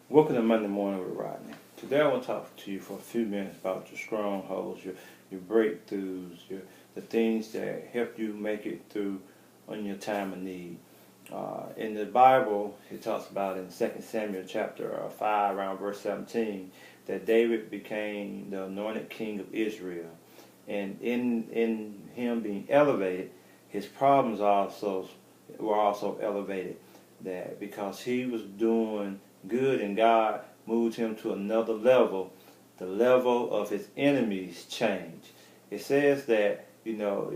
Welcome to Monday Morning with Rodney. Today I want to talk to you for a few minutes about your strongholds, your breakthroughs, the things that help you make it through on your time of need. In the Bible, it talks about in 2 Samuel chapter 5, around verse 17, that David became the anointed king of Israel. And in him being elevated, his problems were also elevated. That because he was doing good and God moved him to another level, the level of his enemies changed. It says that, we know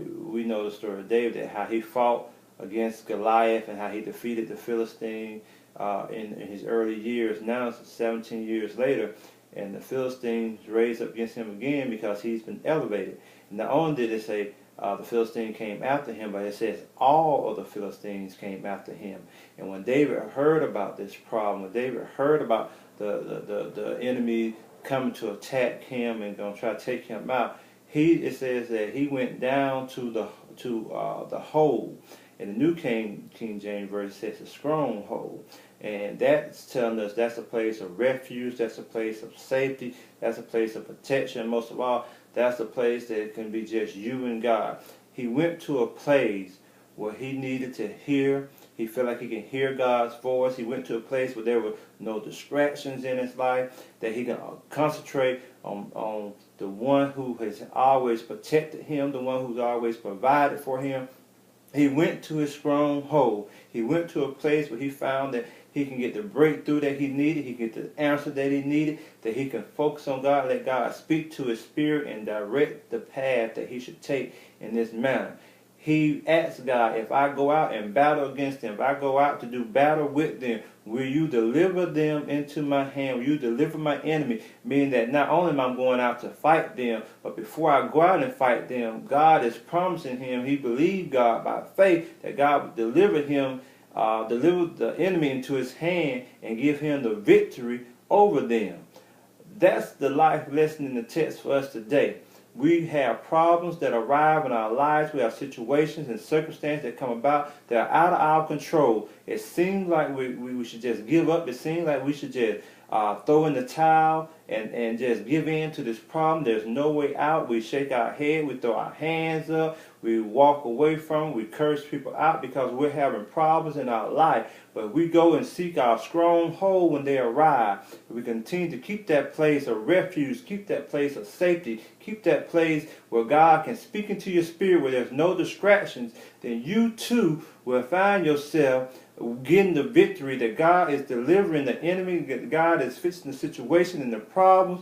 the story of David, that how he fought against Goliath and how he defeated the Philistine in his early years. Now it's 17 years later, and the Philistines raised up against him again because he's been elevated. And not only did it say the Philistine came after him, but it says all of the Philistines came after him. And when David heard about this problem, when David heard about the enemy coming to attack him and going to try to take him out, it says that he went down to the hole. In the New King James Version, it says a stronghold. And that's telling us that's a place of refuge, that's a place of safety, that's a place of protection. Most of all, that's a place that can be just you and God. He went to a place where he needed to hear. He felt like he can hear God's voice. He went to a place where there were no distractions in his life, that he can concentrate on the one who has always protected him, the one who's always provided for him. He went to his stronghold. He went to a place where he found that he can get the breakthrough that he needed. He can get the answer that he needed. That he can focus on God, let God speak to his spirit and direct the path that he should take in this manner. He asked God, if I go out and battle against them, if I go out to do battle with them, will you deliver them into my hand? Will you deliver my enemy? Meaning that not only am I going out to fight them, but before I go out and fight them, God is promising him, he believed God by faith, that God would deliver him, deliver the enemy into his hand and give him the victory over them. That's the life lesson in the text for us today. We have problems that arrive in our lives. We have situations and circumstances that come about that are out of our control. It seems like we should just give up. It seems like we should just throw in the towel and just give in to this problem. There's no way out. We shake our head. We throw our hands up. We walk away from it. We curse people out because we're having problems in our life. But we go and seek our stronghold when they arrive. We continue to keep that place of refuge, keep that place of safety, keep that place where God can speak into your spirit, where there's no distractions. Then you too will find yourself getting the victory, that God is delivering the enemy, that God is fixing the situation and the problems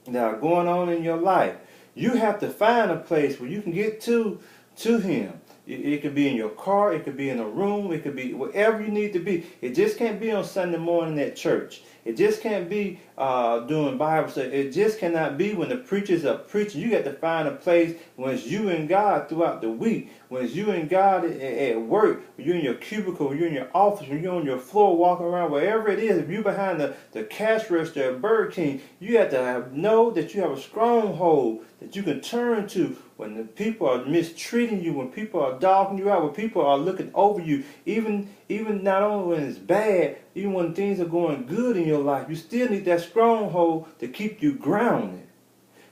that are going on in your life. You have to find a place where you can get to him. It could be in your car, it could be in a room, it could be wherever you need to be. It just can't be on Sunday morning at church. It just can't be doing Bible study. It just cannot be when the preachers are preaching. You got to find a place when it's you and God throughout the week. When it's you and God at work, when you're in your cubicle, when you're in your office, when you're on your floor walking around, wherever it is. If you're behind the cash register at Burger King, you have to know that you have a stronghold that you can turn to when the people are mistreating you, when people are dogging you out, when people are looking over you, even not only when it's bad, even when things are going good in your life, you still need that stronghold to keep you grounded.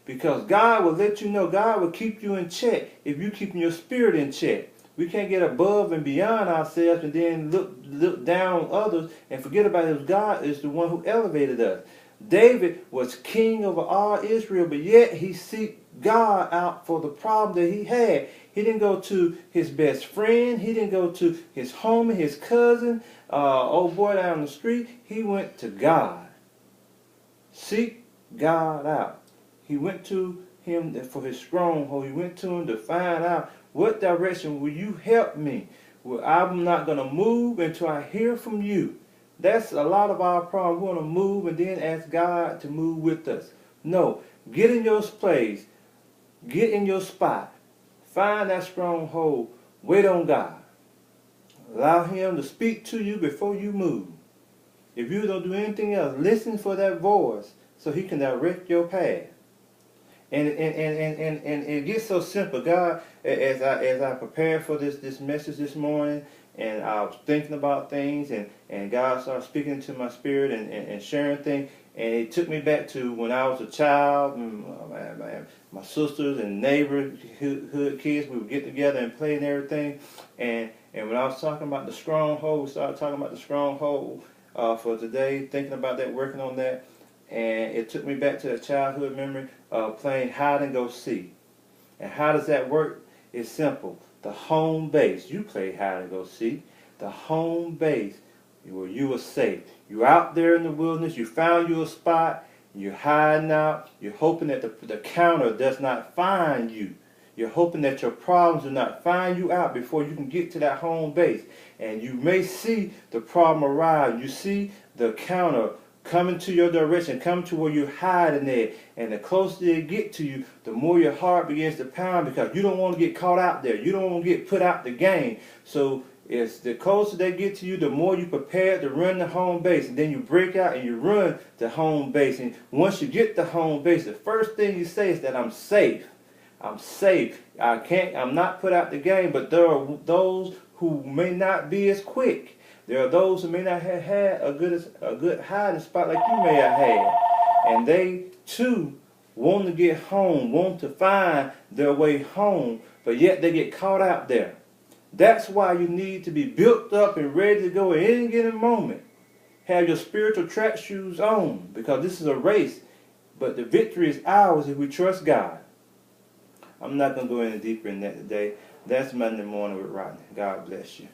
Because God will let you know, God will keep you in check if you keep your spirit in check. We can't get above and beyond ourselves and then look down on others and forget about it. God is the one who elevated us. David was king over all Israel, but yet he sought God out for the problem that he had. He didn't go to his best friend. He didn't go to his homie, his cousin, old boy down the street. He went to God. Seek God out. He went to him for his stronghold. He went to him to find out, what direction will you help me? Well, I'm not going to move until I hear from you. That's a lot of our problem. We want to move and then ask God to move with us. No, get in your place. Get in your spot. Find that stronghold. Wait on God. Allow him to speak to you before you move. If you don't do anything else, listen for that voice so he can direct your path. And it gets so simple. God, as I prepare for this message this morning, and I was thinking about things, and God started speaking to my spirit and sharing things, and it took me back to when I was a child. My sisters and neighborhood kids, we would get together and play and everything, and when I was talking about the stronghold, we started talking about the stronghold for today, thinking about that, working on that, and it took me back to a childhood memory of playing hide and go seek. And how does that work? It's simple. The home base. You play hide and go seek. The home base where you are safe. You're out there in the wilderness. You found you a spot. You're hiding out. You're hoping that the counter does not find you. You're hoping that your problems do not find you out before you can get to that home base. And you may see the problem arrive. You see the counter coming to your direction, coming to where you're hiding there. And the closer they get to you, the more your heart begins to pound, because you don't want to get caught out there. You don't want to get put out the game. So it's the closer they get to you, the more you prepare to run the home base. And then you break out and you run the home base. And once you get the home base, the first thing you say is that I'm safe. I'm safe. I'm not put out the game, but there are those who may not be as quick. There are those who may not have had a good hiding spot like you may have had. And they too want to get home, want to find their way home, but yet they get caught out there. That's why you need to be built up and ready to go at any given moment. Have your spiritual track shoes on, because this is a race, but the victory is ours if we trust God. I'm not going to go any deeper in that today. That's Monday Morning with Rodney. God bless you.